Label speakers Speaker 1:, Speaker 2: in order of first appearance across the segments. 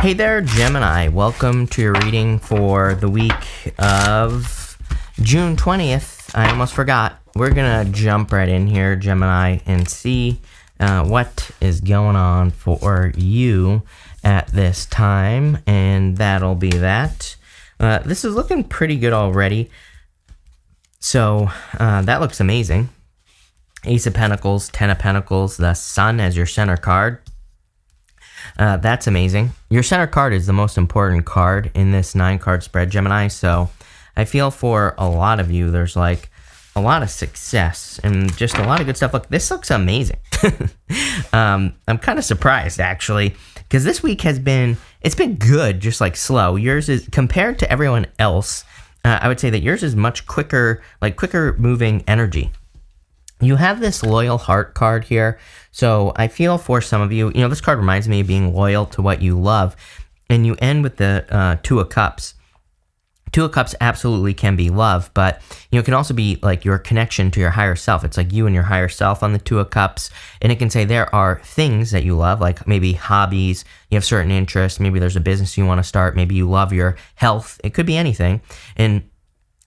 Speaker 1: Hey there, Gemini. Welcome to your reading for the week of June 20th. I almost forgot. We're going to jump right in here, Gemini, and see what is going on for you at this time. And that'll be that. This is looking pretty good already. So that looks amazing. Ace of Pentacles, Ten of Pentacles, the Sun as your center card. That's amazing. Your center card is the most important card in this 9-card spread, Gemini. So I feel for a lot of you, there's like a lot of success and just a lot of good stuff. Look, this looks amazing. I'm kind of surprised, actually, because this week it's been good, just like slow. Yours is, compared to everyone else, I would say that yours is much quicker, like quicker moving energy. You have this loyal heart card here. So I feel for some of you, this card reminds me of being loyal to what you love. And you end with the Two of Cups. Two of Cups absolutely can be love, but it can also be like your connection to your higher self. It's like you and your higher self on the Two of Cups. And it can say there are things that you love, like maybe hobbies, you have certain interests, maybe there's a business you want to start, maybe you love your health. It could be anything. And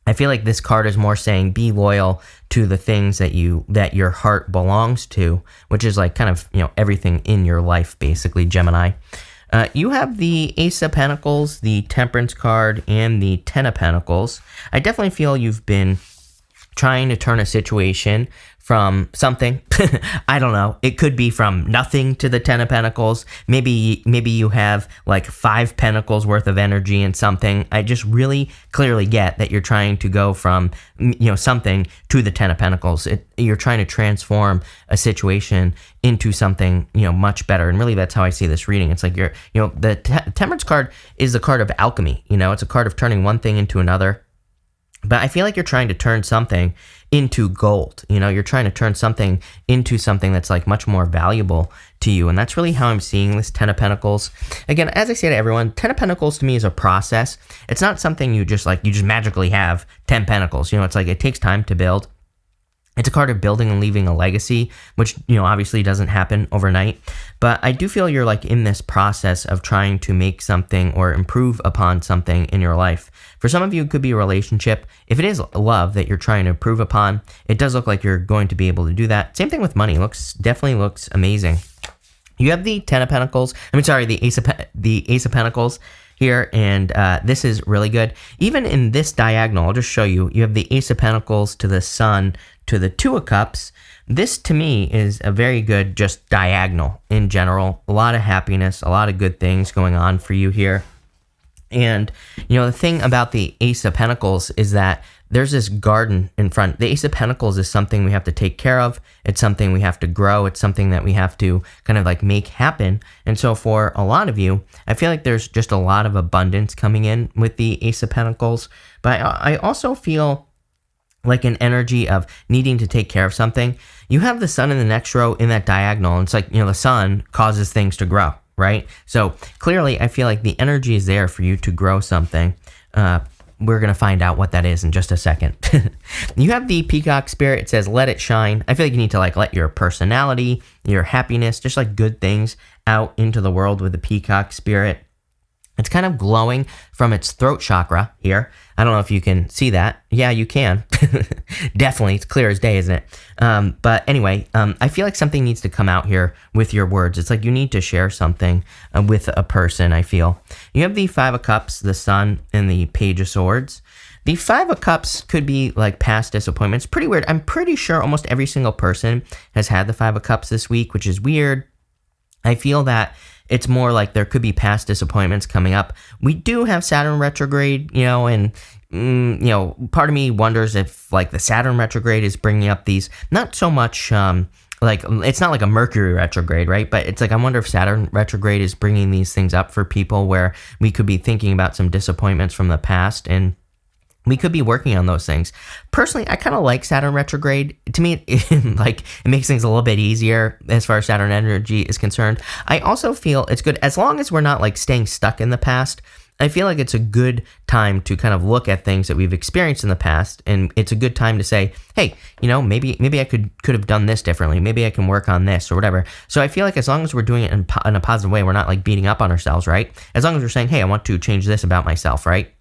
Speaker 1: I feel like this card is more saying be loyal to the things that your heart belongs to, which is like kind of, everything in your life, basically, Gemini. You have the Ace of Pentacles, the Temperance card, and the Ten of Pentacles. I definitely feel you've been trying to turn a situation from something. I don't know. It could be from nothing to the Ten of Pentacles. Maybe you have like 5 Pentacles worth of energy in something. I just really clearly get that you're trying to go from something to the Ten of Pentacles. You're trying to transform a situation into something much better. And really, that's how I see this reading. It's like the Temperance card is the card of alchemy. It's a card of turning one thing into another. But I feel like you're trying to turn something into gold. You're trying to turn something into something that's like much more valuable to you. And that's really how I'm seeing this Ten of Pentacles. Again, as I say to everyone, Ten of Pentacles to me is a process. It's not something you just magically have 10 Pentacles. It's like it takes time to build. It's a card of building and leaving a legacy, which, obviously doesn't happen overnight. But I do feel you're like in this process of trying to make something or improve upon something in your life. For some of you, it could be a relationship. If it is love that you're trying to improve upon, it does look like you're going to be able to do that. Same thing with money. Definitely looks amazing. You have the Ten of Pentacles. The Ace of Pentacles here, and this is really good. Even in this diagonal, I'll just show you. You have the Ace of Pentacles to the Sun to the Two of Cups. This, to me, is a very good just diagonal in general. A lot of happiness, a lot of good things going on for you here. And, the thing about the Ace of Pentacles is that there's this garden in front. The Ace of Pentacles is something we have to take care of. It's something we have to grow. It's something that we have to kind of like make happen. And so for a lot of you, I feel like there's just a lot of abundance coming in with the Ace of Pentacles. But I also feel like an energy of needing to take care of something. You have the Sun in the next row in that diagonal. And it's like, the Sun causes things to grow, right? So clearly, I feel like the energy is there for you to grow something. We're going to find out what that is in just a second. You have the Peacock spirit. It says, let it shine. I feel like you need to let your personality, your happiness, just like good things out into the world with the Peacock spirit. It's kind of glowing from its throat chakra here. I don't know if you can see that. Yeah, you can. Definitely. It's clear as day, isn't it? But anyway, I feel like something needs to come out here with your words. It's like you need to share something with a person, I feel. You have the Five of Cups, the Sun, and the Page of Swords. The Five of Cups could be like past disappointments. Pretty weird. I'm pretty sure almost every single person has had the Five of Cups this week, which is weird. I feel that it's more like there could be past disappointments coming up. We do have Saturn retrograde, and, part of me wonders if like the Saturn retrograde is bringing up these, not so much, it's not like a Mercury retrograde, right? But it's like, I wonder if Saturn retrograde is bringing these things up for people where we could be thinking about some disappointments from the past. And we could be working on those things. Personally, I kind of like Saturn retrograde. To me, it makes things a little bit easier as far as Saturn energy is concerned. I also feel it's good as long as we're not like staying stuck in the past. I feel like it's a good time to kind of look at things that we've experienced in the past, and it's a good time to say, hey, maybe I could have done this differently. Maybe I can work on this or whatever. So I feel like as long as we're doing it in a positive way, we're not like beating up on ourselves, right? As long as we're saying, hey, I want to change this about myself, right?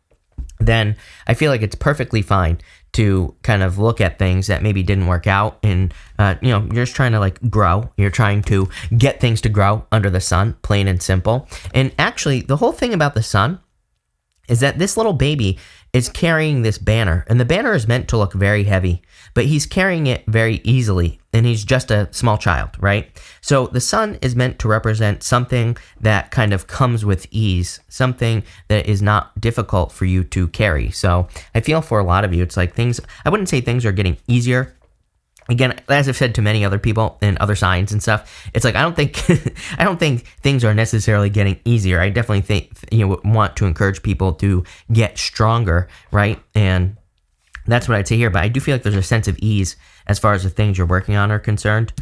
Speaker 1: Then I feel like it's perfectly fine to kind of look at things that maybe didn't work out, and you're just trying to like grow. You're trying to get things to grow under the sun, plain and simple. And actually, the whole thing about the sun is that this little baby is carrying this banner, and the banner is meant to look very heavy, but he's carrying it very easily, and he's just a small child, right? So the sun is meant to represent something that kind of comes with ease, something that is not difficult for you to carry. So I feel for a lot of you, it's like I wouldn't say things are getting easier. Again, as I've said to many other people and other signs and stuff, it's like I don't think things are necessarily getting easier. I definitely think want to encourage people to get stronger, right? And that's what I'd say here. But I do feel like there's a sense of ease as far as the things you're working on are concerned.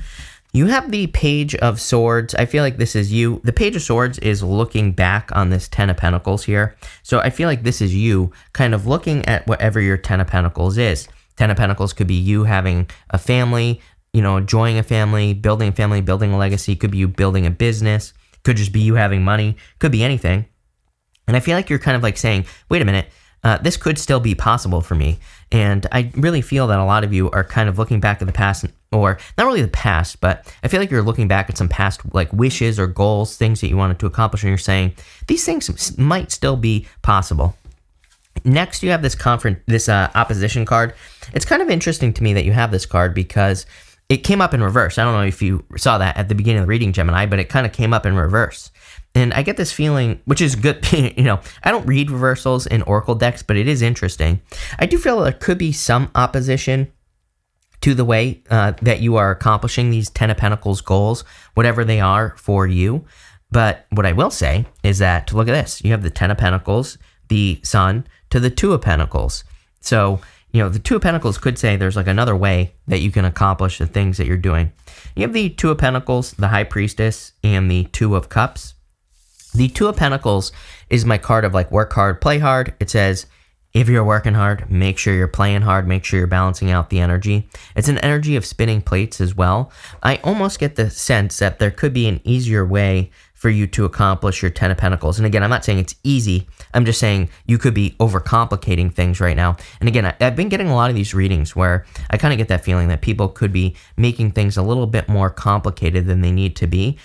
Speaker 1: You have the Page of Swords. I feel like this is you. The Page of Swords is looking back on this Ten of Pentacles here. So I feel like this is you kind of looking at whatever your Ten of Pentacles is. Ten of Pentacles could be you having a family, enjoying a family, building a legacy. Could be you building a business. Could just be you having money. Could be anything. And I feel like you're kind of like saying, wait a minute, this could still be possible for me. And I really feel that a lot of you are kind of looking back at the past, or not really the past, but I feel like you're looking back at some past like wishes or goals, things that you wanted to accomplish, and you're saying, these things might still be possible. Next, you have this opposition card. It's kind of interesting to me that you have this card because it came up in reverse. I don't know if you saw that at the beginning of the reading, Gemini, but it kind of came up in reverse. And I get this feeling, which is good, I don't read reversals in oracle decks, but it is interesting. I do feel there could be some opposition to the way that you are accomplishing these Ten of Pentacles goals, whatever they are for you. But what I will say is that, look at this. You have the Ten of Pentacles, the Sun, to the Two of Pentacles. So, the Two of Pentacles could say there's like another way that you can accomplish the things that you're doing. You have the Two of Pentacles, the High Priestess, and the Two of Cups. The Two of Pentacles is my card of like work hard, play hard. It says, if you're working hard, make sure you're playing hard, make sure you're balancing out the energy. It's an energy of spinning plates as well. I almost get the sense that there could be an easier way for you to accomplish your Ten of Pentacles. And again, I'm not saying it's easy. I'm just saying you could be overcomplicating things right now. And again, I've been getting a lot of these readings where I kind of get that feeling that people could be making things a little bit more complicated than they need to be.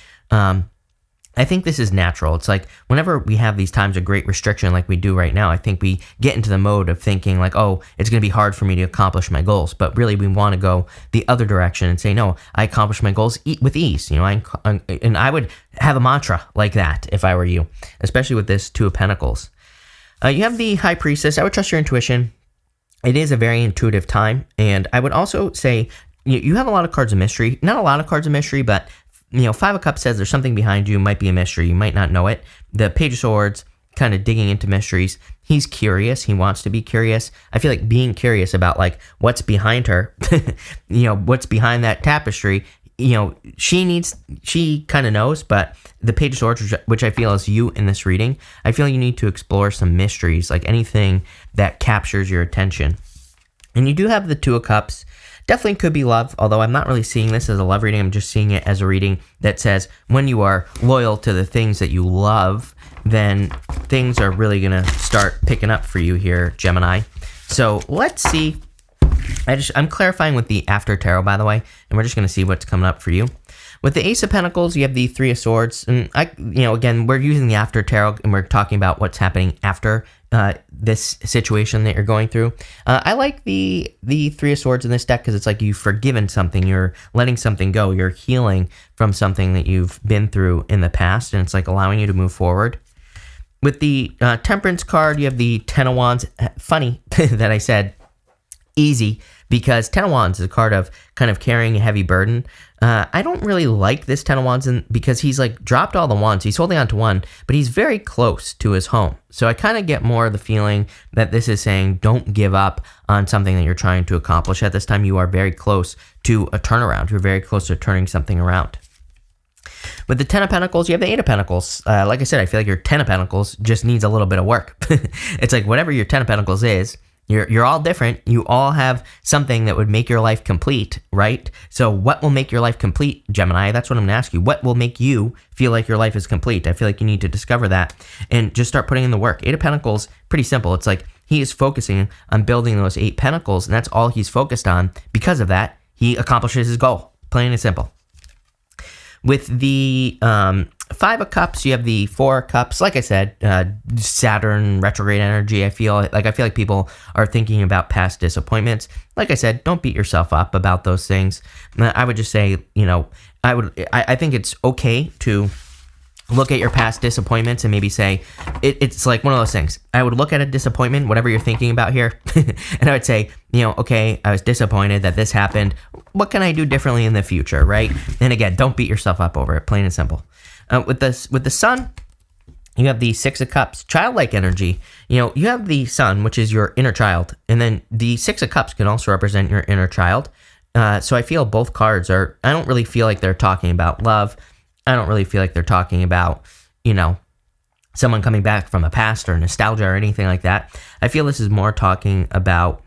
Speaker 1: I think this is natural. It's like whenever we have these times of great restriction like we do right now, I think we get into the mode of thinking like, oh, it's going to be hard for me to accomplish my goals. But really, we want to go the other direction and say, no, I accomplish my goals with ease. And I would have a mantra like that if I were you, especially with this Two of Pentacles. You have the High Priestess. I would trust your intuition. It is a very intuitive time. And I would also say you have a lot of cards of mystery. Not a lot of cards of mystery, but Five of Cups says there's something behind you, might be a mystery, you might not know it. The Page of Swords, kind of digging into mysteries. He's curious, he wants to be curious. I feel like being curious about like what's behind her, what's behind that tapestry, she kind of knows, but the Page of Swords, which I feel is you in this reading, I feel you need to explore some mysteries, like anything that captures your attention. And you do have the Two of Cups. Definitely could be love, although I'm not really seeing this as a love reading. I'm just seeing it as a reading that says when you are loyal to the things that you love, then things are really going to start picking up for you here, Gemini. So let's see. I'm clarifying with the After Tarot, by the way, and we're just going to see what's coming up for you. With the Ace of Pentacles, you have the Three of Swords, and again, we're using the After Tarot, and we're talking about what's happening after this situation that you're going through. I like the Three of Swords in this deck because it's like you've forgiven something, you're letting something go, you're healing from something that you've been through in the past, and it's like allowing you to move forward. With the Temperance card, you have the Ten of Wands. Funny that I said easy, because Ten of Wands is a card of kind of carrying a heavy burden. I don't really like this Ten of Wands because he's like dropped all the wands. He's holding on to one, but he's very close to his home. So I kind of get more of the feeling that this is saying don't give up on something that you're trying to accomplish. At this time, you are very close to a turnaround. You're very close to turning something around. With the Ten of Pentacles, you have the Eight of Pentacles. Like I said, I feel like your Ten of Pentacles just needs a little bit of work. It's like whatever your Ten of Pentacles is, you're all different. You all have something that would make your life complete, right? So what will make your life complete, Gemini? That's what I'm going to ask you. What will make you feel like your life is complete? I feel like you need to discover that and just start putting in the work. Eight of Pentacles, pretty simple. It's like he is focusing on building those 8 pentacles, and that's all he's focused on. Because of that, he accomplishes his goal, plain and simple. With the 5 of Cups, you have the 4 of Cups. Like I said, Saturn retrograde energy. I feel like people are thinking about past disappointments. Like I said, don't beat yourself up about those things. I would just say, I think it's okay to look at your past disappointments and maybe say, it's like one of those things. I would look at a disappointment, whatever you're thinking about here, and I would say, okay, I was disappointed that this happened. What can I do differently in the future, right? And again, don't beat yourself up over it, plain and simple. With the Sun, you have the 6 of Cups, childlike energy. You have the Sun, which is your inner child, and then the 6 of Cups can also represent your inner child. So I feel both cards I don't really feel like they're talking about love. I don't really feel like they're talking about, someone coming back from a past or nostalgia or anything like that. I feel this is more talking about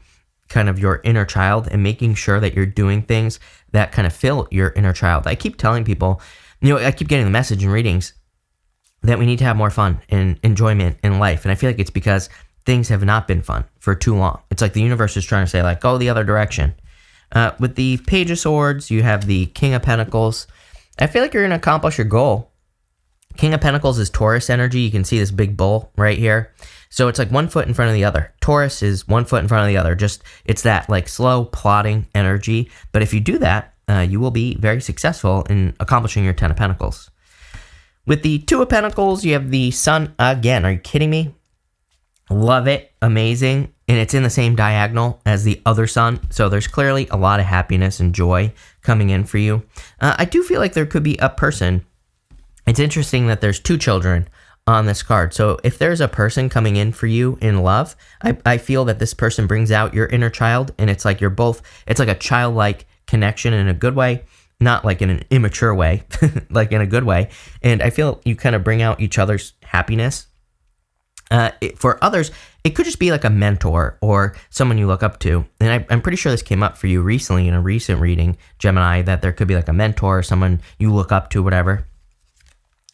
Speaker 1: kind of your inner child and making sure that you're doing things that kind of fill your inner child. I keep telling people, I keep getting the message in readings that we need to have more fun and enjoyment in life. And I feel like it's because things have not been fun for too long. It's like the universe is trying to say, like, go the other direction. With the Page of Swords, you have the King of Pentacles. I feel like you're going to accomplish your goal. King of Pentacles is Taurus energy. You can see this big bull right here. So it's like one foot in front of the other. Taurus is one foot in front of the other. It's that like slow plodding energy. But if you do that, you will be very successful in accomplishing your 10 of Pentacles. With the 2 of Pentacles, you have the Sun again. Are you kidding me? Love it. Amazing. And it's in the same diagonal as the other Sun. So there's clearly a lot of happiness and joy coming in for you. I do feel like there could be a person. It's interesting that there's 2 children on this card. So if there's a person coming in for you in love, I feel that this person brings out your inner child, and it's like it's like a childlike connection in a good way, not like in an immature way, like in a good way. And I feel you kind of bring out each other's happiness. For others, it could just be like a mentor or someone you look up to. And I'm pretty sure this came up for you recently in a recent reading, Gemini, that there could be like a mentor or someone you look up to, whatever.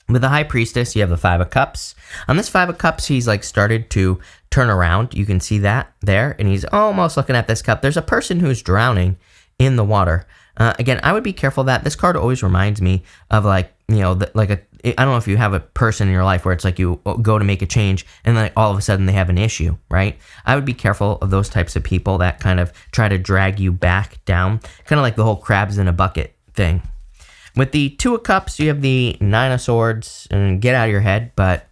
Speaker 1: With the High Priestess, you have the 5 of Cups. On this 5 of Cups, he's like started to turn around. You can see that there. And he's almost looking at this cup. There's a person who's drowning in the water. Again, I would be careful that this card always reminds me of like, I don't know if you have a person in your life where it's like you go to make a change and then all of a sudden they have an issue, right? I would be careful of those types of people that kind of try to drag you back down, kind of like the whole crabs in a bucket thing. With the 2 of Cups, you have the 9 of Swords, and get out of your head, but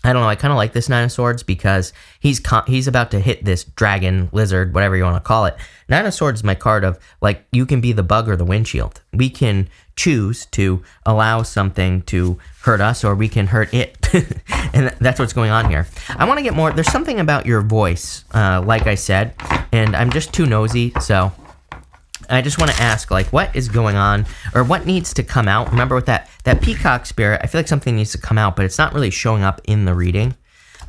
Speaker 1: I don't know, I kind of like this 9 of Swords because he's about to hit this dragon, lizard, whatever you want to call it. 9 of Swords is my card of, like, you can be the bug or the windshield. We can choose to allow something to hurt us, or we can hurt it. And that's what's going on here. I want to get more, there's something about your voice, like I said, and I'm just too nosy, so I just want to ask, like, what is going on, or what needs to come out? Remember, with that peacock spirit, I feel like something needs to come out, but it's not really showing up in the reading.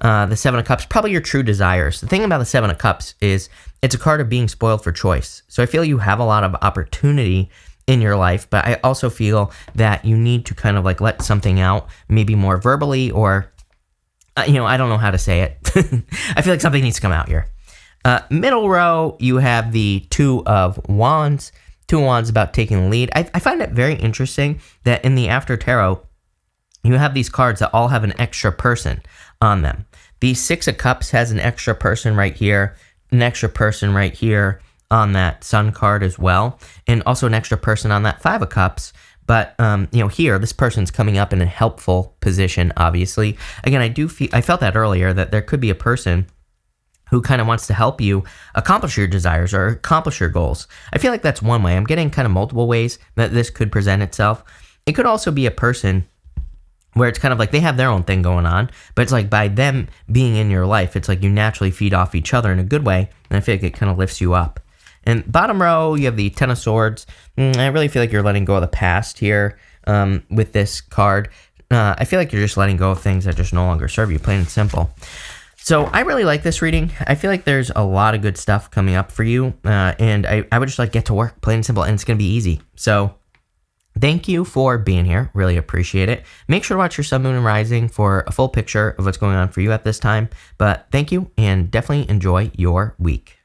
Speaker 1: The 7 of Cups, probably your true desires. The thing about the 7 of Cups is it's a card of being spoiled for choice. So I feel you have a lot of opportunity in your life, but I also feel that you need to kind of like let something out, maybe more verbally, or, I don't know how to say it. I feel like something needs to come out here. Middle row, you have the 2 of Wands. 2 of Wands about taking the lead. I find it very interesting that in the After Tarot, you have these cards that all have an extra person on them. The 6 of Cups has an extra person right here, an extra person right here on that Sun card as well, and also an extra person on that 5 of Cups. But, here, this person's coming up in a helpful position, obviously. Again, I felt that earlier, that there could be a person who kind of wants to help you accomplish your desires or accomplish your goals. I feel like that's one way. I'm getting kind of multiple ways that this could present itself. It could also be a person where it's kind of like they have their own thing going on, but it's like by them being in your life, it's like you naturally feed off each other in a good way, and I feel like it kind of lifts you up. And bottom row, you have the Ten of Swords. I really feel like you're letting go of the past here with this card. I feel like you're just letting go of things that just no longer serve you, plain and simple. So I really like this reading. I feel like there's a lot of good stuff coming up for you, and I would just like get to work, plain and simple, and it's going to be easy. So thank you for being here. Really appreciate it. Make sure to watch your sun, moon, and rising for a full picture of what's going on for you at this time. But thank you, and definitely enjoy your week.